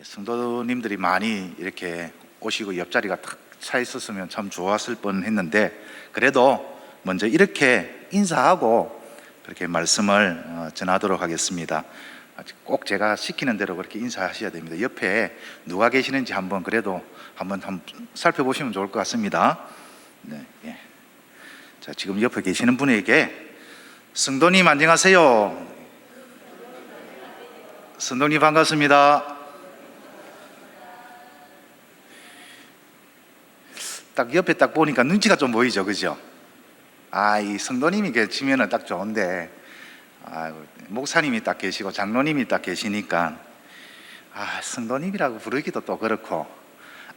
성도님들이 많이 이렇게 오시고 옆자리가 탁 차 있었으면 참 좋았을 뻔 했는데, 그래도 먼저 이렇게 인사하고 그렇게 말씀을 전하도록 하겠습니다. 꼭 제가 시키는 대로 그렇게 인사하셔야 됩니다. 옆에 누가 계시는지 한번 살펴보시면 좋을 것 같습니다. 네, 예. 자, 지금 옆에 계시는 분에게 성도님 안녕하세요. 성도님 반갑습니다. 딱 옆에 딱 보니까 눈치가 좀 보이죠, 그죠? 이 성도님이 계시면은 딱 좋은데, 목사님이 딱 계시고 장로님이 딱 계시니까 성도님이라고 부르기도 또 그렇고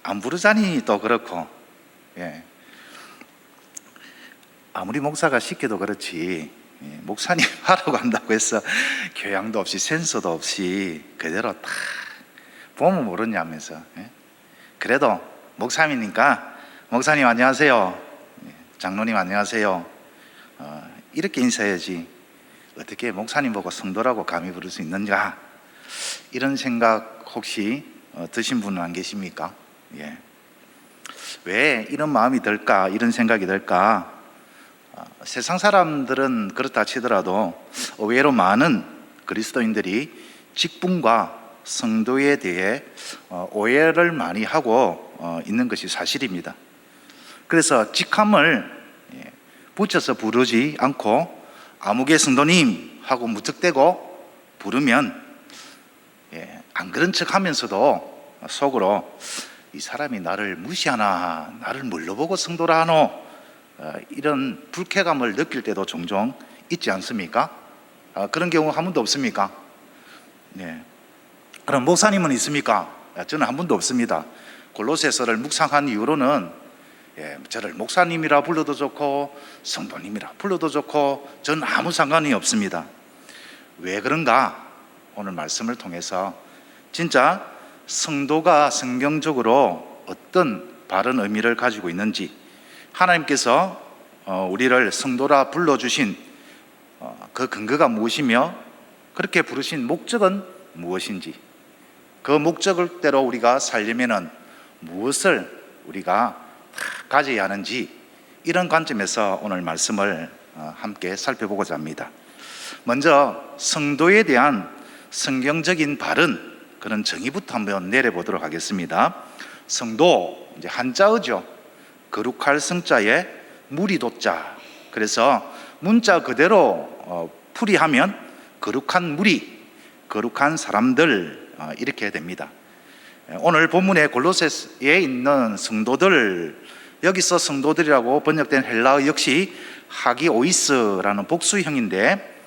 안 부르자니 또 그렇고, 예. 아무리 목사가 시켜도 그렇지, 목사님 하라고 한다고 해서 교양도 없이 센서도 없이 그대로 딱 보면 모르냐면서, 예. 그래도 목사님이니까 목사님 안녕하세요, 장로님 안녕하세요, 이렇게 인사해야지 어떻게 목사님 보고 성도라고 감히 부를 수 있는가, 이런 생각 혹시 드신 분은 안 계십니까? 예. 왜 이런 마음이 들까, 이런 생각이 들까? 세상 사람들은 그렇다 치더라도 의외로 많은 그리스도인들이 직분과 성도에 대해 오해를 많이 하고 있는 것이 사실입니다. 그래서 직함을 붙여서 부르지 않고 아무개 성도님 하고 무턱대고 부르면, 안 그런 척 하면서도 속으로 이 사람이 나를 무시하나, 나를 뭘로 보고 성도라 하노, 이런 불쾌감을 느낄 때도 종종 있지 않습니까? 그런 경우 한 번도 없습니까? 네. 그럼 목사님은 있습니까? 저는 한 번도 없습니다. 골로새서를 묵상한 이후로는 저를 목사님이라 불러도 좋고 성도님이라 불러도 좋고 저는 아무 상관이 없습니다. 왜 그런가? 오늘 말씀을 통해서 진짜 성도가 성경적으로 어떤 바른 의미를 가지고 있는지, 하나님께서 우리를 성도라 불러주신 그 근거가 무엇이며 그렇게 부르신 목적은 무엇인지, 그 목적대로 우리가 살려면 무엇을 우리가 가져야 하는지, 이런 관점에서 오늘 말씀을 함께 살펴보고자 합니다. 먼저 성도에 대한 성경적인 바른 그런 정의부터 한번 내려보도록 하겠습니다. 성도, 이제 한자어죠. 거룩할 성자에 무리도자. 그래서 문자 그대로 풀이하면 거룩한 무리, 거룩한 사람들, 이렇게 됩니다. 오늘 본문의 골로새에 있는 성도들, 여기서 성도들이라고 번역된 헬라어 역시 하기오이스라는 복수형인데,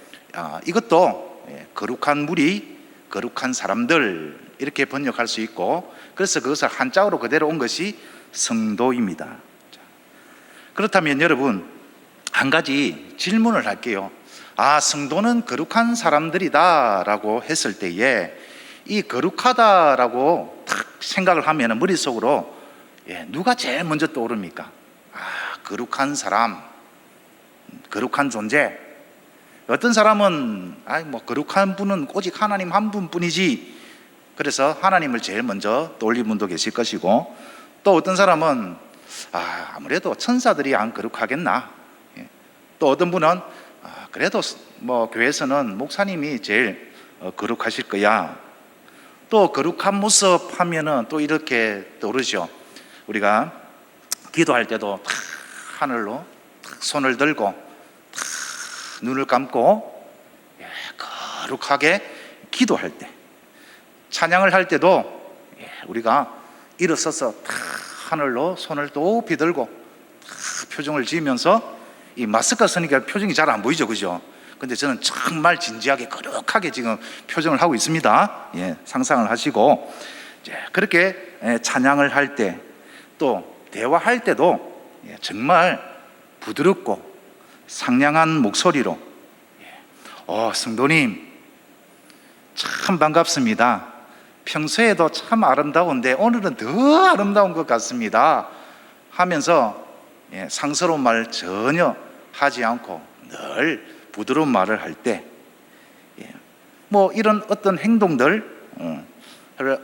이것도 거룩한 무리, 거룩한 사람들, 이렇게 번역할 수 있고, 그래서 그것을 한자어로 그대로 온 것이 성도입니다. 그렇다면 여러분, 한 가지 질문을 할게요. 성도는 거룩한 사람들이다 라고 했을 때에 이 거룩하다라고 딱 생각을 하면 머릿속으로 누가 제일 먼저 떠오릅니까? 거룩한 사람, 거룩한 존재. 어떤 사람은 거룩한 분은 오직 하나님 한 분뿐이지, 그래서 하나님을 제일 먼저 떠올린 분도 계실 것이고, 또 어떤 사람은 아무래도 천사들이 안 거룩하겠나, 또 어떤 분은 그래도 교회에서는 목사님이 제일 거룩하실 거야. 또 거룩한 모습 하면은 또 이렇게 떠오르죠. 우리가 기도할 때도 탁 하늘로 탁 손을 들고 탁 눈을 감고 거룩하게 기도할 때, 찬양을 할 때도 우리가 일어서서 탁 하늘로 손을 높이 들고 탁 표정을 지으면서, 이 마스크가 쓰니까 표정이 잘 안 보이죠, 그죠? 근데 저는 정말 진지하게 거룩하게 지금 표정을 하고 있습니다. 상상을 하시고, 그렇게 찬양을 할 때, 또 대화할 때도 정말 부드럽고 상냥한 목소리로 성도님 참 반갑습니다. 평소에도 참 아름다운데 오늘은 더 아름다운 것 같습니다 하면서 상스러운 말 전혀 하지 않고 늘 부드러운 말을 할 때, 이런 어떤 행동들,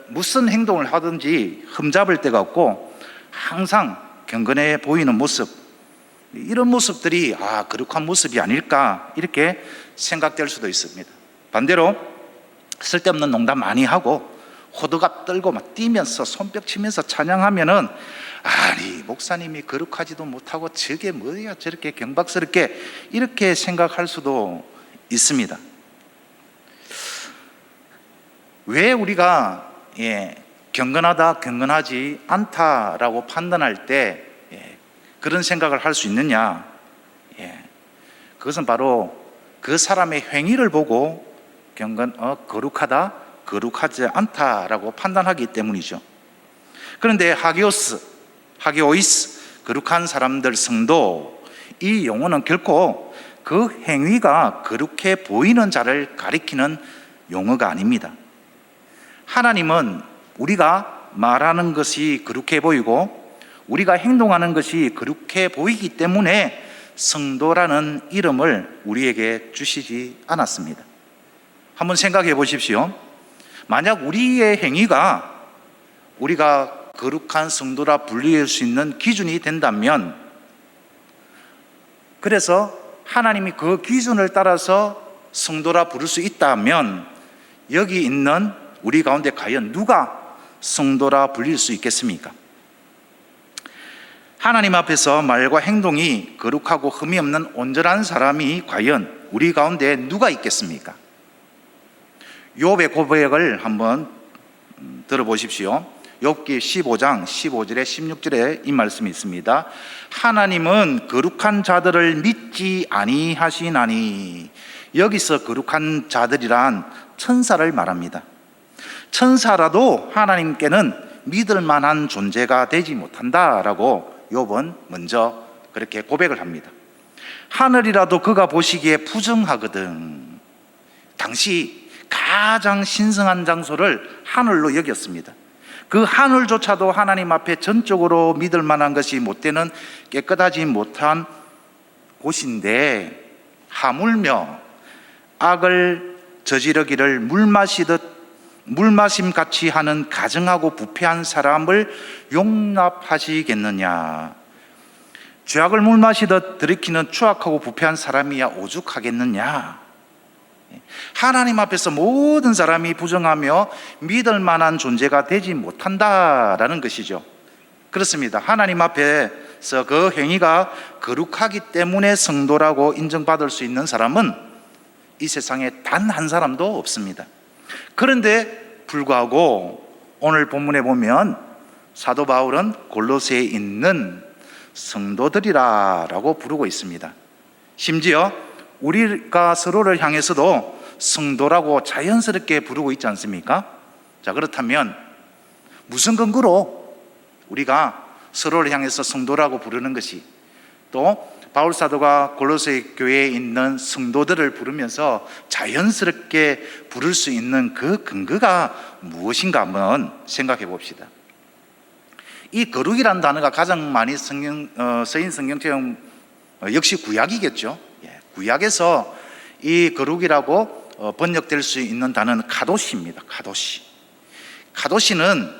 무슨 행동을 하든지 흠잡을 데가 없고 항상 경건해 보이는 모습, 이런 모습들이 거룩한 모습이 아닐까 이렇게 생각될 수도 있습니다. 반대로 쓸데없는 농담 많이 하고 호들갑 떨고 막 뛰면서 손뼉 치면서 찬양하면은 아니 목사님이 거룩하지도 못하고 저게 뭐야 저렇게 경박스럽게 이렇게 생각할 수도 있습니다. 왜 우리가 경건하다 경건하지 않다라고 판단할 때 그런 생각을 할 수 있느냐? 그것은 바로 그 사람의 행위를 보고 거룩하다 거룩하지 않다라고 판단하기 때문이죠. 그런데 하기오이스 거룩한 사람들 성도, 이 용어는 결코 그 행위가 거룩해 보이는 자를 가리키는 용어가 아닙니다. 하나님은 우리가 말하는 것이 거룩해 보이고 우리가 행동하는 것이 거룩해 보이기 때문에 성도라는 이름을 우리에게 주시지 않았습니다. 한번 생각해 보십시오. 만약 우리의 행위가 우리가 거룩한 성도라 불릴 수 있는 기준이 된다면, 그래서 하나님이 그 기준을 따라서 성도라 부를 수 있다면 여기 있는 우리 가운데 과연 누가 성도라 불릴 수 있겠습니까? 하나님 앞에서 말과 행동이 거룩하고 흠이 없는 온전한 사람이 과연 우리 가운데 누가 있겠습니까? 욥의 고백을 한번 들어보십시오. 욥기 15장 15절에 16절에 이 말씀이 있습니다. 하나님은 거룩한 자들을 믿지 아니하시나니. 여기서 거룩한 자들이란 천사를 말합니다. 천사라도 하나님께는 믿을 만한 존재가 되지 못한다라고 욥은 먼저 그렇게 고백을 합니다. 하늘이라도 그가 보시기에 부정하거든. 당시 가장 신성한 장소를 하늘로 여겼습니다. 그 하늘조차도 하나님 앞에 전적으로 믿을 만한 것이 못 되는 깨끗하지 못한 곳인데, 하물며 악을 저지르기를 물마심같이 하는 가증하고 부패한 사람을 용납하시겠느냐? 죄악을 물마시듯 들이키는 추악하고 부패한 사람이야 오죽하겠느냐? 하나님 앞에서 모든 사람이 부정하며 믿을 만한 존재가 되지 못한다라는 것이죠. 그렇습니다. 하나님 앞에서 그 행위가 거룩하기 때문에 성도라고 인정받을 수 있는 사람은 이 세상에 단 한 사람도 없습니다. 그런데 불구하고 오늘 본문에 보면 사도 바울은 골로새에 있는 성도들이라고 부르고 있습니다. 심지어 우리가 서로를 향해서도 성도라고 자연스럽게 부르고 있지 않습니까? 자, 그렇다면 무슨 근거로 우리가 서로를 향해서 성도라고 부르는 것이, 또 바울 사도가 골로새 교회에 있는 성도들을 부르면서 자연스럽게 부를 수 있는 그 근거가 무엇인가 한번 생각해 봅시다. 이 거룩이라는 단어가 가장 많이 쓰인 성경책은 역시 구약이겠죠. 구약에서 이 거룩이라고 번역될 수 있는 단어는 카도시입니다. 카도시는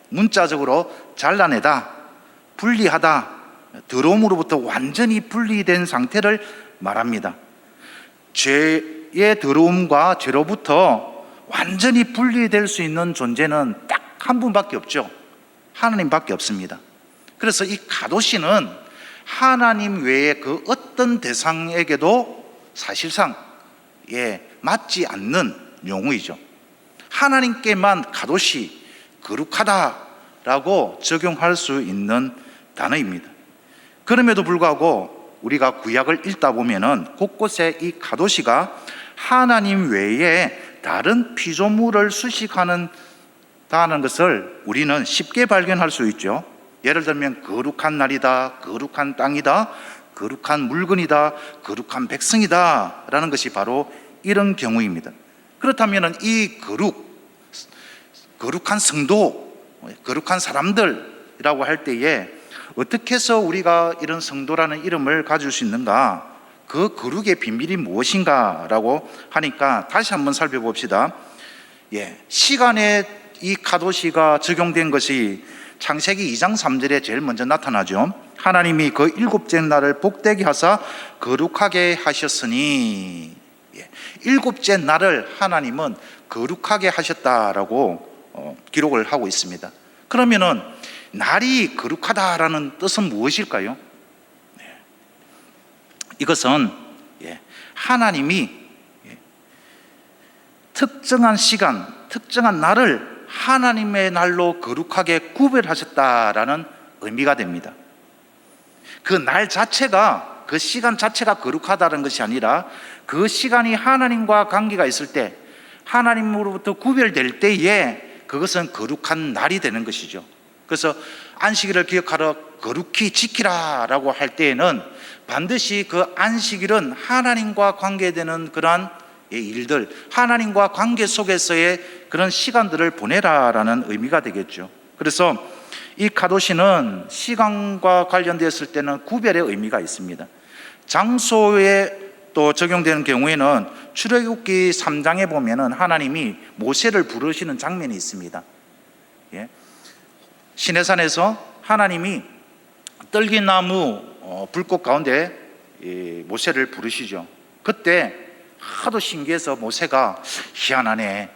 문자적으로 잘라내다, 분리하다, 더러움으로부터 완전히 분리된 상태를 말합니다. 죄의 더러움과 죄로부터 완전히 분리될 수 있는 존재는 딱 한 분밖에 없죠. 하나님밖에 없습니다. 그래서 이 카도시는 하나님 외에 그 어떤 대상에게도 사실상 맞지 않는 용어이죠. 하나님께만 카도시, 거룩하다라고 적용할 수 있는 단어입니다. 그럼에도 불구하고 우리가 구약을 읽다 보면은 곳곳에 이 카도시가 하나님 외에 다른 피조물을 수식하는 것을 우리는 쉽게 발견할 수 있죠. 예를 들면 거룩한 날이다, 거룩한 땅이다, 거룩한 물건이다, 거룩한 백성이다 라는 것이 바로 이런 경우입니다. 그렇다면 이 거룩한 성도, 거룩한 사람들이라고 할 때에 어떻게 해서 우리가 이런 성도라는 이름을 가질 수 있는가? 그 거룩의 비밀이 무엇인가 라고 하니까 다시 한번 살펴봅시다. 시간의 이 카도시가 적용된 것이 창세기 2장 3절에 제일 먼저 나타나죠. 하나님이 그 일곱째 날을 복되게 하사 거룩하게 하셨으니, 일곱째 날을 하나님은 거룩하게 하셨다라고 기록을 하고 있습니다. 그러면은 날이 거룩하다라는 뜻은 무엇일까요? 이것은 하나님이 특정한 시간, 특정한 날을 하나님의 날로 거룩하게 구별하셨다라는 의미가 됩니다. 그 날 자체가, 그 시간 자체가 거룩하다는 것이 아니라 그 시간이 하나님과 관계가 있을 때, 하나님으로부터 구별될 때에 그것은 거룩한 날이 되는 것이죠. 그래서 안식일을 기억하러 거룩히 지키라 라고 할 때에는 반드시 그 안식일은 하나님과 관계되는 그러한 일들, 하나님과 관계 속에서의 그런 시간들을 보내라라는 의미가 되겠죠. 그래서 이 카도시는 시간과 관련되었을 때는 구별의 의미가 있습니다. 장소에 또 적용되는 경우에는 출애굽기 3장에 보면은 하나님이 모세를 부르시는 장면이 있습니다. 시내산에서 하나님이 떨기나무 불꽃 가운데 모세를 부르시죠. 그때 하도 신기해서 모세가 희한하네,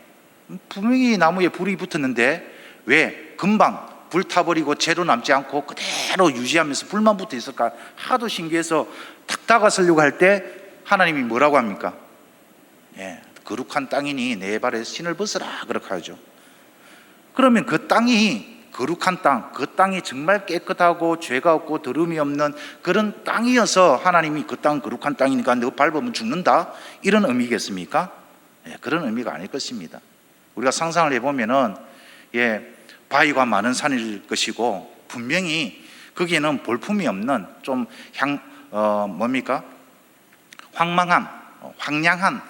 분명히 나무에 불이 붙었는데 왜 금방 불타버리고 재로 남지 않고 그대로 유지하면서 불만 붙어 있을까 하도 신기해서 탁 다가서려고 할 때 하나님이 뭐라고 합니까? 거룩한 땅이니 내 발에 신을 벗으라 그렇게 하죠. 그러면 그 땅이 거룩한 땅, 그 땅이 정말 깨끗하고 죄가 없고 더러움이 없는 그런 땅이어서 하나님이 그 땅은 거룩한 땅이니까 너 밟으면 죽는다, 이런 의미겠습니까? 그런 의미가 아닐 것입니다. 우리가 상상을 해보면은 바위가 많은 산일 것이고 분명히 거기에는 볼품이 없는 좀 황량한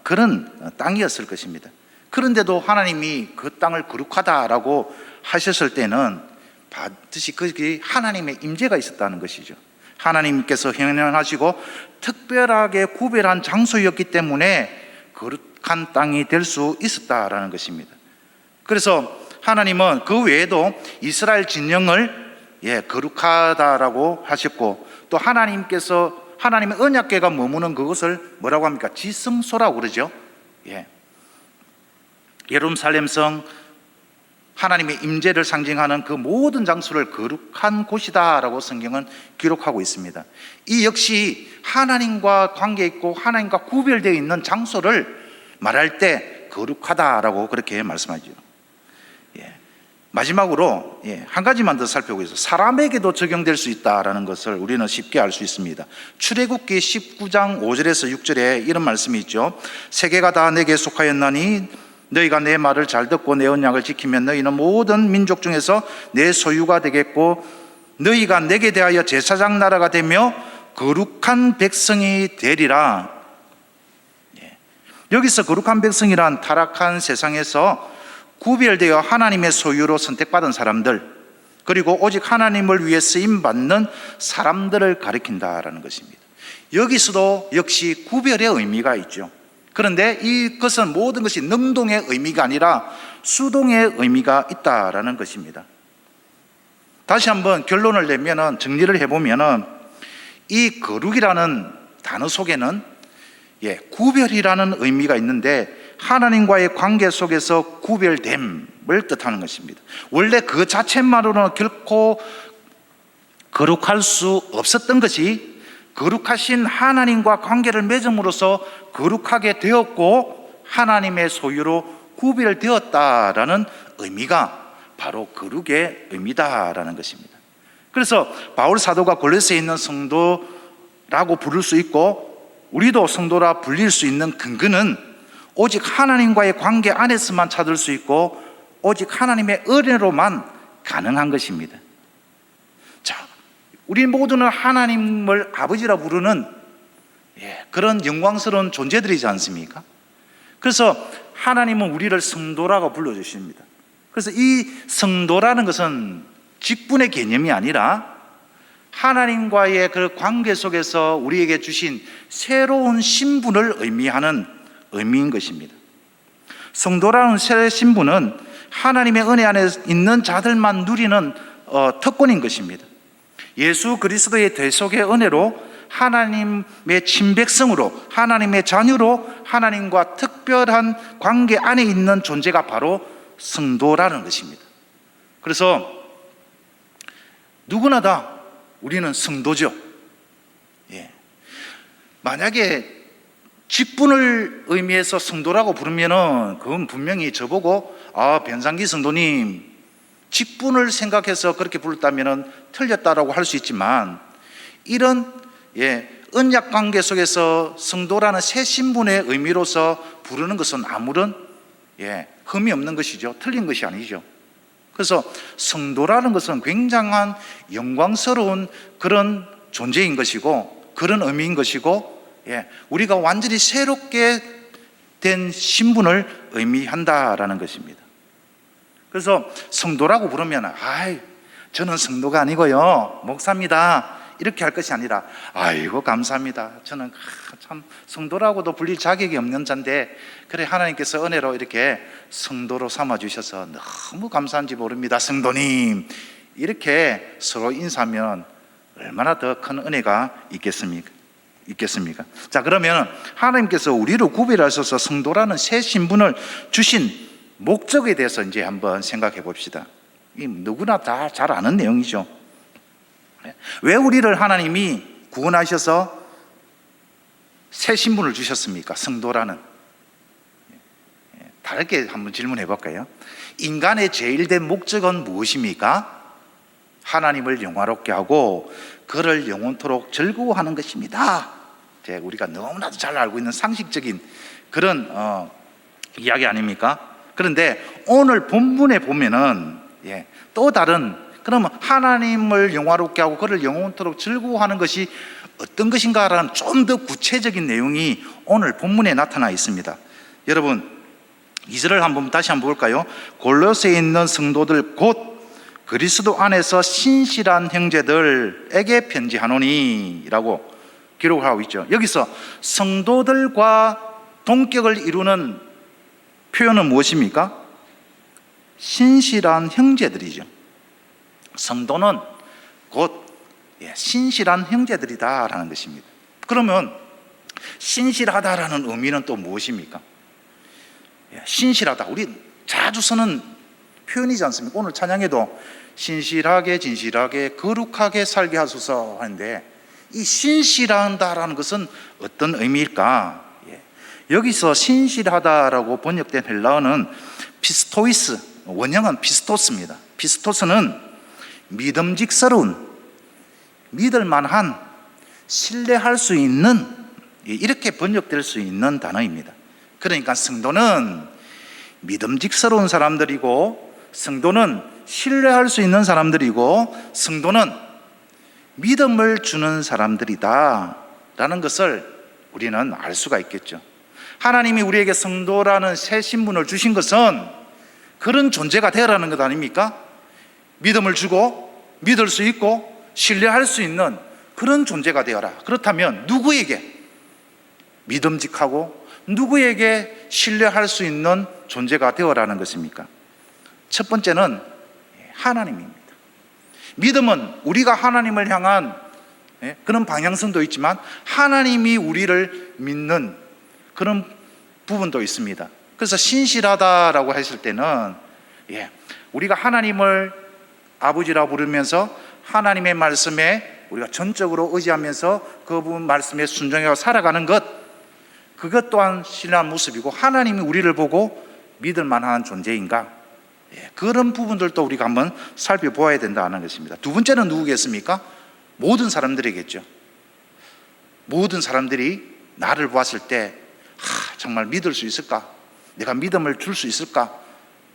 그런 땅이었을 것입니다. 그런데도 하나님이 그 땅을 거룩하다라고 하셨을 때는 반드시 거기 하나님의 임재가 있었다는 것이죠. 하나님께서 현현하시고 특별하게 구별한 장소였기 때문에 거룩한 땅이 될 수 있었다라는 것입니다. 그래서 하나님은 그 외에도 이스라엘 진영을 거룩하다라고 하셨고, 또 하나님의 언약궤가 머무는 그것을 뭐라고 합니까? 지성소라고 그러죠. 예루살렘성, 하나님의 임재를 상징하는 그 모든 장소를 거룩한 곳이다라고 성경은 기록하고 있습니다. 이 역시 하나님과 관계 있고 하나님과 구별되어 있는 장소를 말할 때 거룩하다라고 그렇게 말씀하죠. 마지막으로 한 가지만 더 살펴보겠습니다. 사람에게도 적용될 수 있다라는 것을 우리는 쉽게 알 수 있습니다. 출애굽기 19장 5절에서 6절에 이런 말씀이 있죠. 세계가 다 내게 속하였나니 너희가 내 말을 잘 듣고 내 언약을 지키면 너희는 모든 민족 중에서 내 소유가 되겠고 너희가 내게 대하여 제사장 나라가 되며 거룩한 백성이 되리라. 여기서 거룩한 백성이란 타락한 세상에서 구별되어 하나님의 소유로 선택받은 사람들, 그리고 오직 하나님을 위해 쓰임받는 사람들을 가리킨다라는 것입니다. 여기서도 역시 구별의 의미가 있죠. 그런데 이것은 모든 것이 능동의 의미가 아니라 수동의 의미가 있다라는 것입니다. 다시 한번 결론을 내면은, 정리를 해보면은, 이 거룩이라는 단어 속에는 구별이라는 의미가 있는데 하나님과의 관계 속에서 구별됨을 뜻하는 것입니다. 원래 그 자체만으로는 결코 거룩할 수 없었던 것이 거룩하신 하나님과 관계를 맺음으로써 거룩하게 되었고 하나님의 소유로 구별되었다라는 의미가 바로 거룩의 의미다라는 것입니다. 그래서 바울 사도가 골로새에 있는 성도라고 부를 수 있고 우리도 성도라 불릴 수 있는 근거는 오직 하나님과의 관계 안에서만 찾을 수 있고 오직 하나님의 은혜로만 가능한 것입니다. 자, 우리 모두는 하나님을 아버지라 부르는 그런 영광스러운 존재들이지 않습니까? 그래서 하나님은 우리를 성도라고 불러주십니다. 그래서 이 성도라는 것은 직분의 개념이 아니라 하나님과의 그 관계 속에서 우리에게 주신 새로운 신분을 의미하는 의미인 것입니다. 성도라는 새 신분은 하나님의 은혜 안에 있는 자들만 누리는 특권인 것입니다. 예수 그리스도의 대속의 은혜로 하나님의 친백성으로, 하나님의 자녀로 하나님과 특별한 관계 안에 있는 존재가 바로 성도라는 것입니다. 그래서 누구나 다 우리는 성도죠. 만약에 직분을 의미해서 성도라고 부르면은 그건 분명히 저보고 변상기 성도님 직분을 생각해서 그렇게 불렀다면은 틀렸다라고 할 수 있지만, 이런 언약 관계 속에서 성도라는 새 신분의 의미로서 부르는 것은 아무런 흠이 없는 것이죠. 틀린 것이 아니죠. 그래서 성도라는 것은 굉장한 영광스러운 그런 존재인 것이고, 그런 의미인 것이고, 우리가 완전히 새롭게 된 신분을 의미한다라는 것입니다. 그래서 성도라고 부르면 저는 성도가 아니고요 목사입니다 이렇게 할 것이 아니라, 아이고 감사합니다, 저는 참 성도라고도 불릴 자격이 없는 자인데 그래 하나님께서 은혜로 이렇게 성도로 삼아주셔서 너무 감사한지 모릅니다 성도님, 이렇게 서로 인사하면 얼마나 더 큰 은혜가 있겠습니까? 자, 그러면 하나님께서 우리를 구별하셔서 성도라는 새 신분을 주신 목적에 대해서 이제 한번 생각해 봅시다. 이 누구나 다 잘 아는 내용이죠. 왜 우리를 하나님이 구원하셔서 새 신분을 주셨습니까? 성도라는. 다르게 한번 질문해 볼까요? 인간의 제일 된 목적은 무엇입니까? 하나님을 영화롭게 하고 그를 영원토록 즐거워하는 것입니다. 우리가 너무나도 잘 알고 있는 상식적인 그런 이야기 아닙니까? 그런데 오늘 본문에 보면은 또 다른, 그러면 하나님을 영화롭게 하고 그를 영원토록 즐거워하는 것이 어떤 것인가라는 좀 더 구체적인 내용이 오늘 본문에 나타나 있습니다. 여러분 2절을 다시 한번 볼까요? 골로새에 있는 성도들 곧 그리스도 안에서 신실한 형제들에게 편지하노니 라고 기록을 하고 있죠. 여기서 성도들과 동격을 이루는 표현은 무엇입니까? 신실한 형제들이죠. 성도는 곧 신실한 형제들이다라는 것입니다. 그러면 신실하다라는 의미는 또 무엇입니까? 신실하다, 우리 자주 쓰는 표현이지 않습니까? 오늘 찬양에도 신실하게 진실하게 거룩하게 살게 하소서 하는데, 이 신실하다라는 것은 어떤 의미일까? 여기서 신실하다라고 번역된 헬라어는 피스토이스, 원형은 피스토스입니다. 피스토스는 믿음직스러운, 믿을만한, 신뢰할 수 있는, 이렇게 번역될 수 있는 단어입니다. 그러니까 성도는 믿음직스러운 사람들이고, 성도는 신뢰할 수 있는 사람들이고, 성도는 믿음을 주는 사람들이다 라는 것을 우리는 알 수가 있겠죠. 하나님이 우리에게 성도라는 새 신분을 주신 것은 그런 존재가 되어라는 것 아닙니까? 믿음을 주고 믿을 수 있고 신뢰할 수 있는 그런 존재가 되어라. 그렇다면 누구에게 믿음직하고 누구에게 신뢰할 수 있는 존재가 되어라는 것입니까? 첫 번째는 하나님입니다. 믿음은 우리가 하나님을 향한 그런 방향성도 있지만 하나님이 우리를 믿는 그런 부분도 있습니다. 그래서 신실하다라고 했을 때는 우리가 하나님을 아버지라 부르면서 하나님의 말씀에 우리가 전적으로 의지하면서 그 부분 말씀에 순종하여 살아가는 것, 그것 또한 신뢰한 모습이고, 하나님이 우리를 보고 믿을 만한 존재인가, 그런 부분들도 우리가 한번 살펴보아야 된다는 것입니다. 두 번째는 누구겠습니까? 모든 사람들이겠죠. 모든 사람들이 나를 보았을 때 정말 믿을 수 있을까? 내가 믿음을 줄 수 있을까?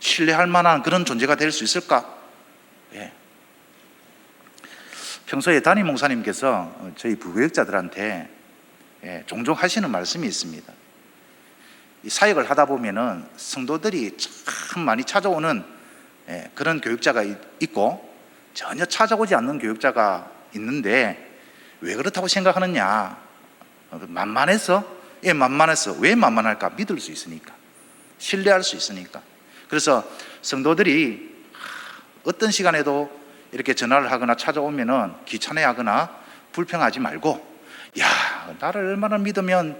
신뢰할 만한 그런 존재가 될 수 있을까? 평소에 담임 목사님께서 저희 부교육자들한테 종종 하시는 말씀이 있습니다. 이 사역을 하다 보면은 성도들이 참 많이 찾아오는 그런 교육자가 있고 전혀 찾아오지 않는 교육자가 있는데 왜 그렇다고 생각하느냐? 만만해서? 만만해서. 왜 만만할까? 믿을 수 있으니까, 신뢰할 수 있으니까. 그래서 성도들이 어떤 시간에도 이렇게 전화를 하거나 찾아오면은 귀찮아하거나 불평하지 말고, 야, 나를 얼마나 믿으면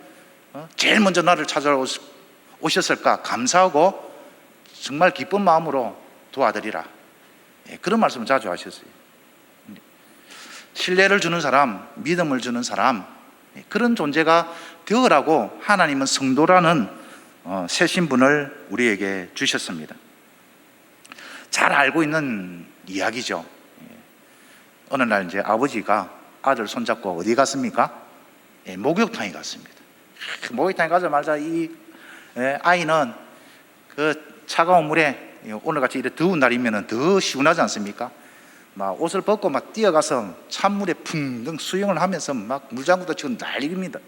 제일 먼저 나를 찾아오셨을까 감사하고 정말 기쁜 마음으로 도와드리라. 그런 말씀을 자주 하셨어요. 신뢰를 주는 사람, 믿음을 주는 사람, 그런 존재가 되어라고 하나님은 성도라는 새 신분을 우리에게 주셨습니다. 잘 알고 있는 이야기죠. 어느 날 이제 아버지가 아들 손잡고 어디 갔습니까? 목욕탕에 갔습니다. 목욕탕에 가자마자 이 아이는 그 차가운 물에, 오늘같이 이렇게 더운 날이면 더 시원하지 않습니까? 막 옷을 벗고 막 뛰어가서 찬물에 풍덩 수영을 하면서 막 물장구도 치고 난리입니다.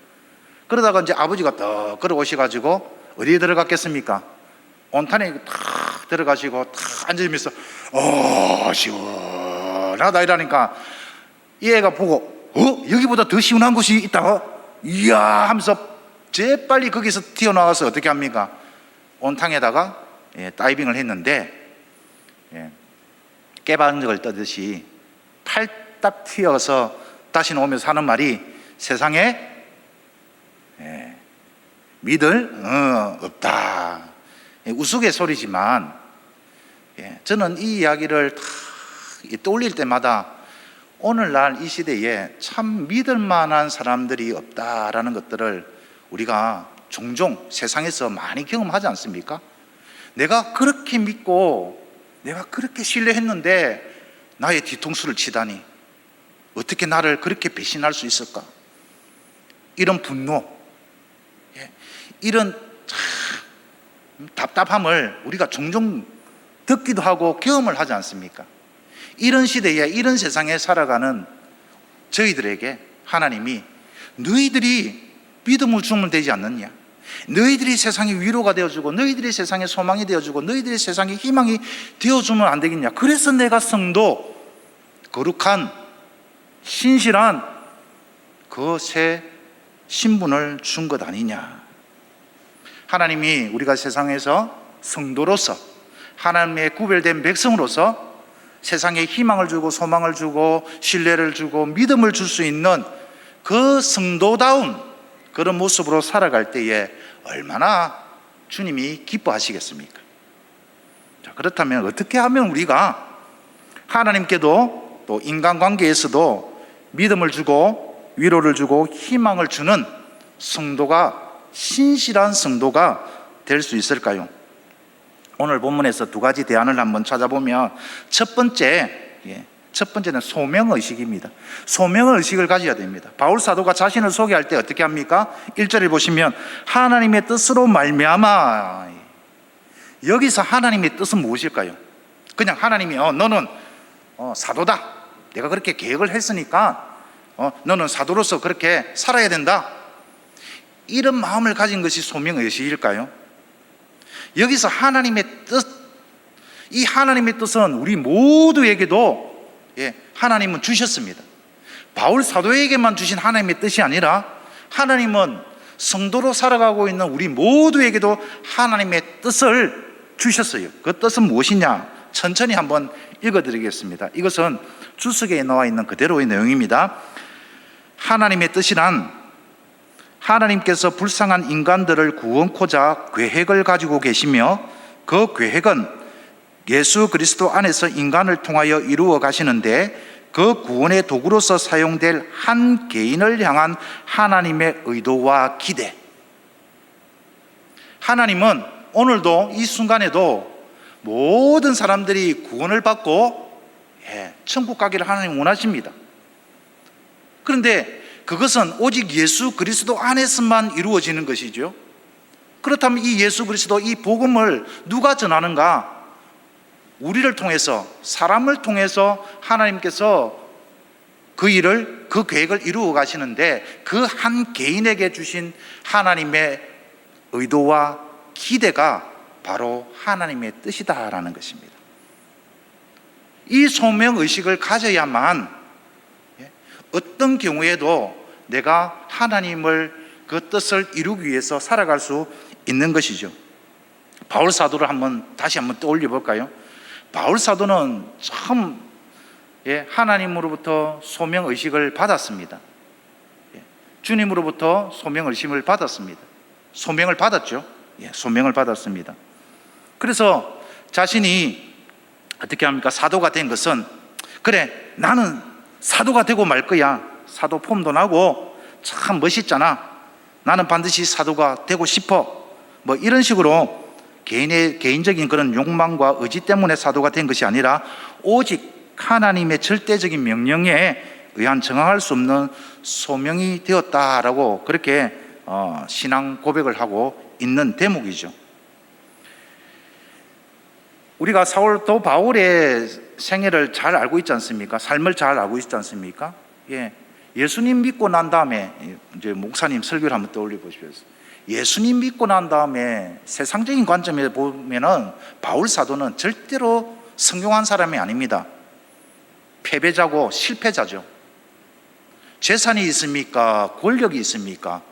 그러다가 이제 아버지가 더 걸어오셔가지고 어디에 들어갔겠습니까? 온탕에 탁 들어가시고 탁 앉으면서 시원하다 이러니까 이 애가 보고 여기보다 더 시원한 곳이 있다고? 이야 하면서 재빨리 거기서 튀어나와서 어떻게 합니까? 온탕에다가 다이빙을 했는데 깨반적을 떠듯이 팔딱 튀어서 다시 나오면서 하는 말이, 세상에 믿을 없다. 우스갯소리지만 저는 이 이야기를 다 떠올릴 때마다 오늘날 이 시대에 참 믿을 만한 사람들이 없다라는 것들을 우리가 종종 세상에서 많이 경험하지 않습니까? 내가 그렇게 믿고 내가 그렇게 신뢰했는데 나의 뒤통수를 치다니, 어떻게 나를 그렇게 배신할 수 있을까? 이런 분노, 이런 답답함을 우리가 종종 듣기도 하고 경험을 하지 않습니까? 이런 시대에, 이런 세상에 살아가는 저희들에게 하나님이 너희들이 믿음을 주면 되지 않느냐? 너희들이 세상의 위로가 되어주고 너희들이 세상의 소망이 되어주고 너희들이 세상의 희망이 되어주면 안 되겠냐? 그래서 내가 성도, 거룩한 신실한 그 새 신분을 준 것 아니냐? 하나님이 우리가 세상에서 성도로서, 하나님의 구별된 백성으로서 세상에 희망을 주고 소망을 주고 신뢰를 주고 믿음을 줄 수 있는 그 성도다운 그런 모습으로 살아갈 때에 얼마나 주님이 기뻐하시겠습니까? 자, 그렇다면 어떻게 하면 우리가 하나님께도 또 인간관계에서도 믿음을 주고 위로를 주고 희망을 주는 성도가, 신실한 성도가 될 수 있을까요? 오늘 본문에서 두 가지 대안을 한번 찾아보면 첫 번째는 소명의식입니다. 소명의식을 가져야 됩니다. 바울 사도가 자신을 소개할 때 어떻게 합니까? 1절을 보시면 하나님의 뜻으로 말미암아. 여기서 하나님의 뜻은 무엇일까요? 그냥 하나님이 너는 사도다, 내가 그렇게 계획을 했으니까 너는 사도로서 그렇게 살아야 된다, 이런 마음을 가진 것이 소명의식일까요? 여기서 하나님의 뜻, 이 하나님의 뜻은 우리 모두에게도 하나님은 주셨습니다. 바울 사도에게만 주신 하나님의 뜻이 아니라 하나님은 성도로 살아가고 있는 우리 모두에게도 하나님의 뜻을 주셨어요. 그 뜻은 무엇이냐? 천천히 한번 읽어드리겠습니다. 이것은 주석에 나와 있는 그대로의 내용입니다. 하나님의 뜻이란 하나님께서 불쌍한 인간들을 구원코자 계획을 가지고 계시며 그 계획은 예수 그리스도 안에서 인간을 통하여 이루어 가시는데 그 구원의 도구로서 사용될 한 개인을 향한 하나님의 의도와 기대. 하나님은 오늘도 이 순간에도 모든 사람들이 구원을 받고 천국 가기를 하나님 원하십니다. 그런데 그것은 오직 예수 그리스도 안에서만 이루어지는 것이죠. 그렇다면 이 예수 그리스도, 이 복음을 누가 전하는가? 우리를 통해서, 사람을 통해서 하나님께서 그 일을, 그 계획을 이루어 가시는데 그 한 개인에게 주신 하나님의 의도와 기대가 바로 하나님의 뜻이다라는 것입니다. 이 소명의식을 가져야만 어떤 경우에도 내가 하나님을 그 뜻을 이루기 위해서 살아갈 수 있는 것이죠. 바울 사도를 다시 한번 떠올려 볼까요? 바울 사도는 참 하나님으로부터 소명 의식을 받았습니다. 주님으로부터 소명 의식을 받았습니다. 소명을 받았죠. 소명을 받았습니다. 그래서 자신이 어떻게 합니까? 사도가 된 것은, 그래, 나는 사도가 되고 말 거야. 사도 폼도 나고 참 멋있잖아. 나는 반드시 사도가 되고 싶어. 뭐 이런 식으로 개인적인 그런 욕망과 의지 때문에 사도가 된 것이 아니라 오직 하나님의 절대적인 명령에 의한 정황할 수 없는 소명이 되었다라고 그렇게 신앙 고백을 하고 있는 대목이죠. 우리가 사도 바울의 생애를 잘 알고 있지 않습니까? 삶을 잘 알고 있지 않습니까? 예수님 믿고 난 다음에, 이제 목사님 설교를 한번 떠올려 보십시오. 예수님 믿고 난 다음에 세상적인 관점에서 보면은 바울 사도는 절대로 성공한 사람이 아닙니다. 패배자고 실패자죠. 재산이 있습니까? 권력이 있습니까?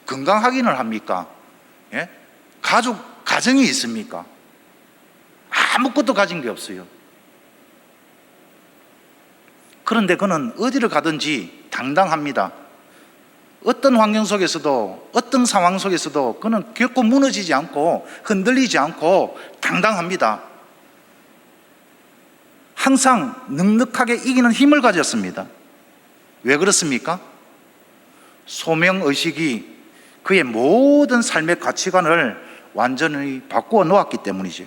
건강하기는 합니까? 가정이 있습니까? 아무것도 가진 게 없어요. 그런데 그는 어디를 가든지 당당합니다. 어떤 환경 속에서도, 어떤 상황 속에서도 그는 결코 무너지지 않고 흔들리지 않고 당당합니다. 항상 넉넉하게 이기는 힘을 가졌습니다. 왜 그렇습니까? 소명의식이 그의 모든 삶의 가치관을 완전히 바꾸어 놓았기 때문이죠.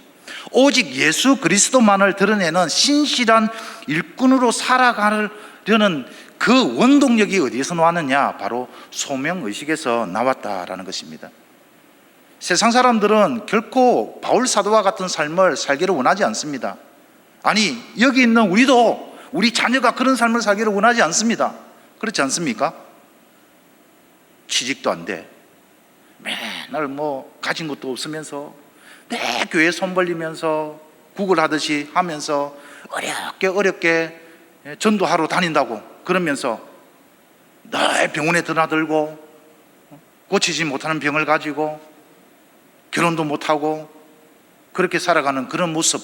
오직 예수 그리스도만을 드러내는 신실한 일꾼으로 살아가려는 그 원동력이 어디에서 나왔느냐? 바로 소명의식에서 나왔다라는 것입니다. 세상 사람들은 결코 바울 사도와 같은 삶을 살기를 원하지 않습니다. 아니, 여기 있는 우리도 우리 자녀가 그런 삶을 살기를 원하지 않습니다. 그렇지 않습니까? 취직도 안 돼. 맨날 가진 것도 없으면서 내 교회 손 벌리면서 구걸하듯이 하면서 어렵게 전도하러 다닌다고 그러면서 늘 병원에 드나들고 고치지 못하는 병을 가지고 결혼도 못하고 그렇게 살아가는 그런 모습.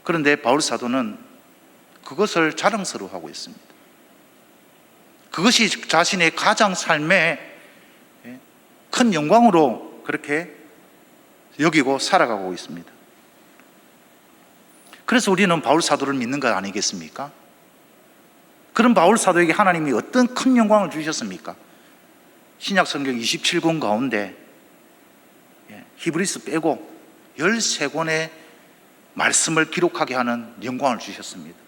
그런데 바울 사도는 그것을 자랑스러워하고 있습니다. 그것이 자신의 가장 삶의 큰 영광으로 그렇게 여기고 살아가고 있습니다. 그래서 우리는 바울 사도를 믿는 것 아니겠습니까? 그런 바울 사도에게 하나님이 어떤 큰 영광을 주셨습니까? 신약 성경 27권 가운데 히브리서 빼고 13권의 말씀을 기록하게 하는 영광을 주셨습니다.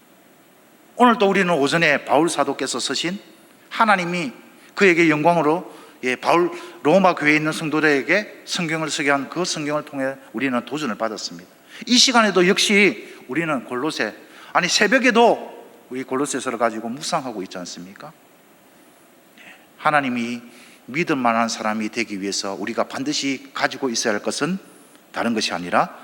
오늘도 우리는 오전에 바울 사도께서 쓰신 하나님이 그에게 영광으로 바울 로마 교회에 있는 성도들에게 성경을 쓰게 한 그 성경을 통해 우리는 도전을 받았습니다. 이 시간에도 역시 우리는 새벽에도 우리 골로새서를 가지고 묵상하고 있지 않습니까? 하나님이 믿을 만한 사람이 되기 위해서 우리가 반드시 가지고 있어야 할 것은 다른 것이 아니라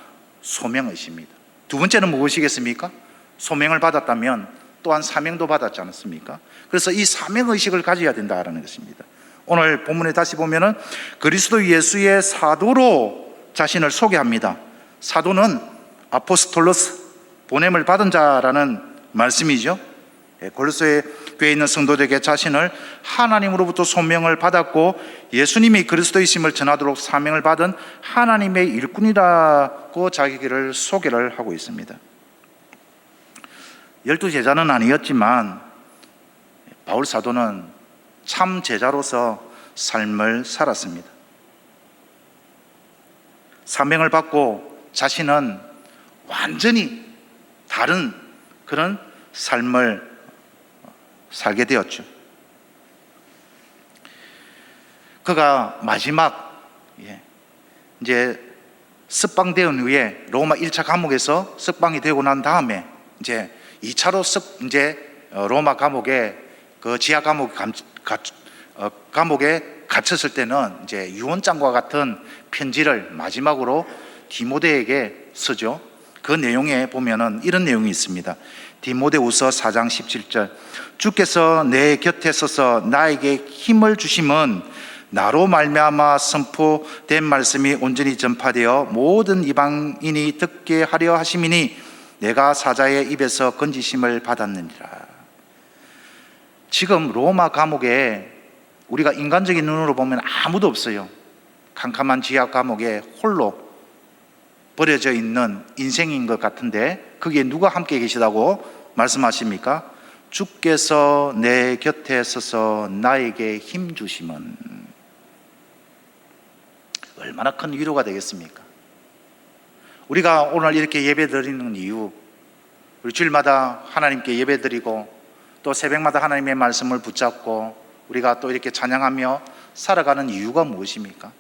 소명의식입니다. 두 번째는 무엇이겠습니까? 소명을 받았다면 또한 사명도 받았지 않습니까? 그래서 이 사명의식을 가져야 된다는 것입니다. 오늘 본문에 다시 보면은 그리스도 예수의 사도로 자신을 소개합니다. 사도는 아포스톨로스, 보냄을 받은 자라는 말씀이죠. 골로새 교회에 있는 성도들에게 자신을 하나님으로부터 소명을 받았고 예수님이 그리스도이심을 전하도록 사명을 받은 하나님의 일꾼이라고 자기를 소개를 하고 있습니다. 12제자는 아니었지만 바울 사도는 참 제자로서 삶을 살았습니다. 사명을 받고 자신은 완전히 다른 그런 삶을 살게 되었죠. 그가 마지막 이제 석방된 후에 로마 1차 감옥에서 석방이 되고 난 다음에 이제 2차로 로마 감옥에 그 지하 감옥에 갇혔을 때는 이제 유언장과 같은 편지를 마지막으로 디모데에게 쓰죠. 그 내용에 보면은 이런 내용이 있습니다. 디모데후서 4장 17절. 주께서 내 곁에 서서 나에게 힘을 주심은 나로 말미암아 선포된 말씀이 온전히 전파되어 모든 이방인이 듣게 하려 하심이니 내가 사자의 입에서 건지심을 받았느니라. 지금 로마 감옥에 우리가 인간적인 눈으로 보면 아무도 없어요. 캄캄한 지하 감옥에 홀로 버려져 있는 인생인 것 같은데 거기에 누가 함께 계시다고 말씀하십니까? 주께서 내 곁에 서서 나에게 힘 주심은. 얼마나 큰 위로가 되겠습니까? 우리가 오늘 이렇게 예배 드리는 이유, 우리 주일마다 하나님께 예배 드리고 또 새벽마다 하나님의 말씀을 붙잡고 우리가 또 이렇게 찬양하며 살아가는 이유가 무엇입니까?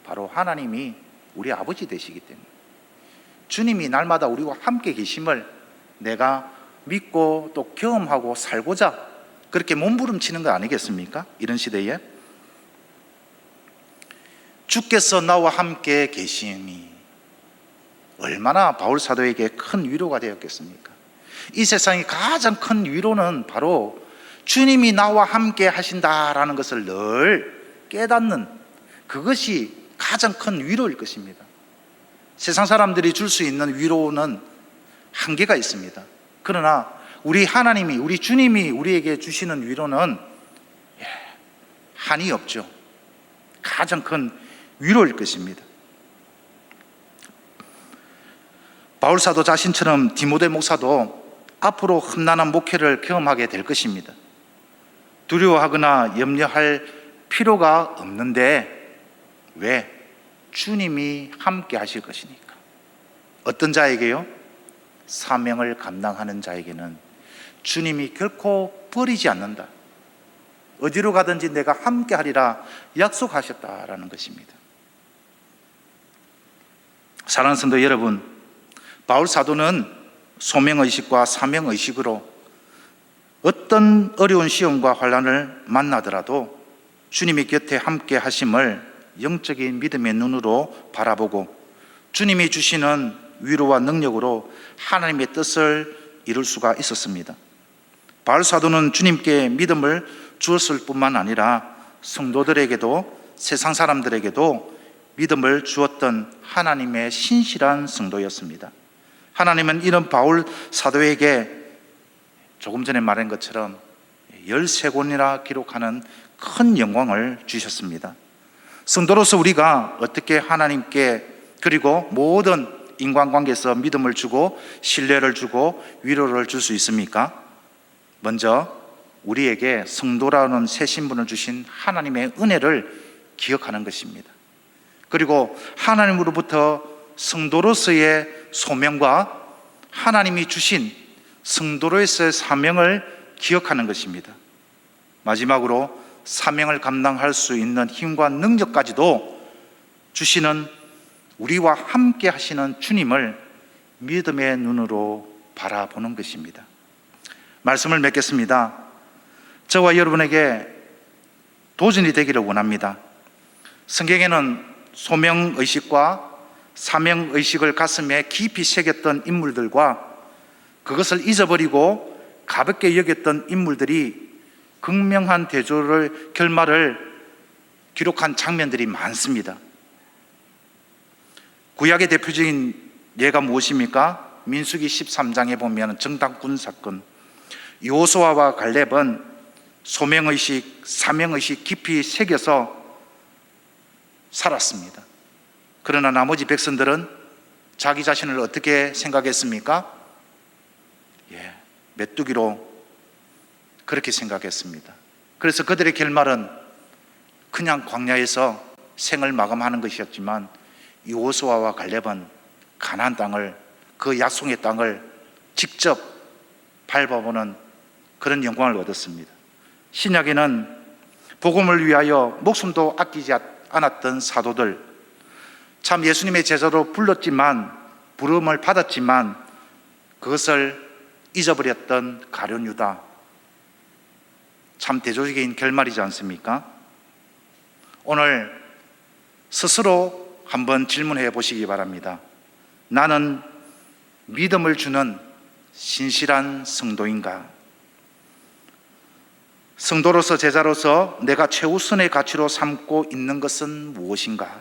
바로 하나님이 우리 아버지 되시기 때문에, 주님이 날마다 우리와 함께 계심을 내가 믿고 또 경험하고 살고자 그렇게 몸부림치는 거 아니겠습니까? 이런 시대에 주께서 나와 함께 계심이 얼마나 바울 사도에게 큰 위로가 되었겠습니까? 이 세상의 가장 큰 위로는 바로 주님이 나와 함께 하신다라는 것을 늘 깨닫는 그것이 가장 큰 위로일 것입니다. 세상 사람들이 줄 수 있는 위로는 한계가 있습니다. 그러나 우리 하나님이, 우리 주님이 우리에게 주시는 위로는 한이 없죠. 가장 큰 위로일 것입니다. 바울 사도 자신처럼 디모데 목사도 앞으로 험난한 목회를 경험하게 될 것입니다. 두려워하거나 염려할 필요가 없는데 왜? 주님이 함께 하실 것이니까. 어떤 자에게요? 사명을 감당하는 자에게는 주님이 결코 버리지 않는다. 어디로 가든지 내가 함께 하리라 약속하셨다라는 것입니다. 사랑하는 성도 여러분, 바울 사도는 소명의식과 사명의식으로 어떤 어려운 시험과 환난을 만나더라도 주님이 곁에 함께 하심을 영적인 믿음의 눈으로 바라보고 주님이 주시는 위로와 능력으로 하나님의 뜻을 이룰 수가 있었습니다. 바울 사도는 주님께 믿음을 주었을 뿐만 아니라 성도들에게도 세상 사람들에게도 믿음을 주었던 하나님의 신실한 성도였습니다. 하나님은 이런 바울 사도에게 조금 전에 말한 것처럼 13권이나 기록하는 큰 영광을 주셨습니다. 성도로서 우리가 어떻게 하나님께 그리고 모든 인간관계에서 믿음을 주고 신뢰를 주고 위로를 줄 수 있습니까? 먼저 우리에게 성도라는 새 신분을 주신 하나님의 은혜를 기억하는 것입니다. 그리고 하나님으로부터 성도로서의 소명과 하나님이 주신 성도로서의 사명을 기억하는 것입니다. 마지막으로 사명을 감당할 수 있는 힘과 능력까지도 주시는 우리와 함께 하시는 주님을 믿음의 눈으로 바라보는 것입니다. 말씀을 맺겠습니다. 저와 여러분에게 도전이 되기를 원합니다. 성경에는 소명의식과 사명의식을 가슴에 깊이 새겼던 인물들과 그것을 잊어버리고 가볍게 여겼던 인물들이 극명한 대조를 결말을 기록한 장면들이 많습니다. 구약의 대표적인 예가 무엇입니까? 민수기 13장에 보면 정탐꾼 사건, 여호수아와 갈렙은 소명의식, 사명의식 깊이 새겨서 살았습니다. 그러나 나머지 백성들은 자기 자신을 어떻게 생각했습니까? 메뚜기로 그렇게 생각했습니다. 그래서 그들의 결말은 그냥 광야에서 생을 마감하는 것이었지만 여호수아와 갈렙은 가나안 땅을, 그 약속의 땅을 직접 밟아보는 그런 영광을 얻었습니다. 신약에는 복음을 위하여 목숨도 아끼지 않았던 사도들, 참 예수님의 제자로 불렀지만 부름을 받았지만 그것을 잊어버렸던 가룟 유다, 참 대조적인 결말이지 않습니까? 오늘 스스로 한번 질문해 보시기 바랍니다. 나는 믿음을 주는 신실한 성도인가? 성도로서 제자로서 내가 최우선의 가치로 삼고 있는 것은 무엇인가?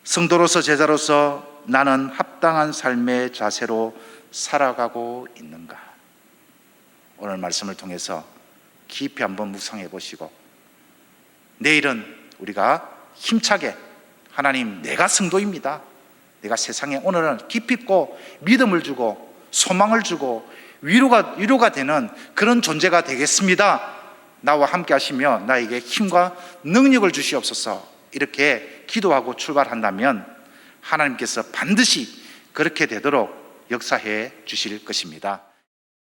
성도로서 제자로서 나는 합당한 삶의 자세로 살아가고 있는가? 오늘 말씀을 통해서 깊이 한번 묵상해 보시고 내일은 우리가 힘차게 하나님, 내가 성도입니다. 내가 세상에 오늘은 깊이 있고 믿음을 주고 소망을 주고 위로가 되는 그런 존재가 되겠습니다. 나와 함께 하시며 나에게 힘과 능력을 주시옵소서. 이렇게 기도하고 출발한다면 하나님께서 반드시 그렇게 되도록 역사해 주실 것입니다.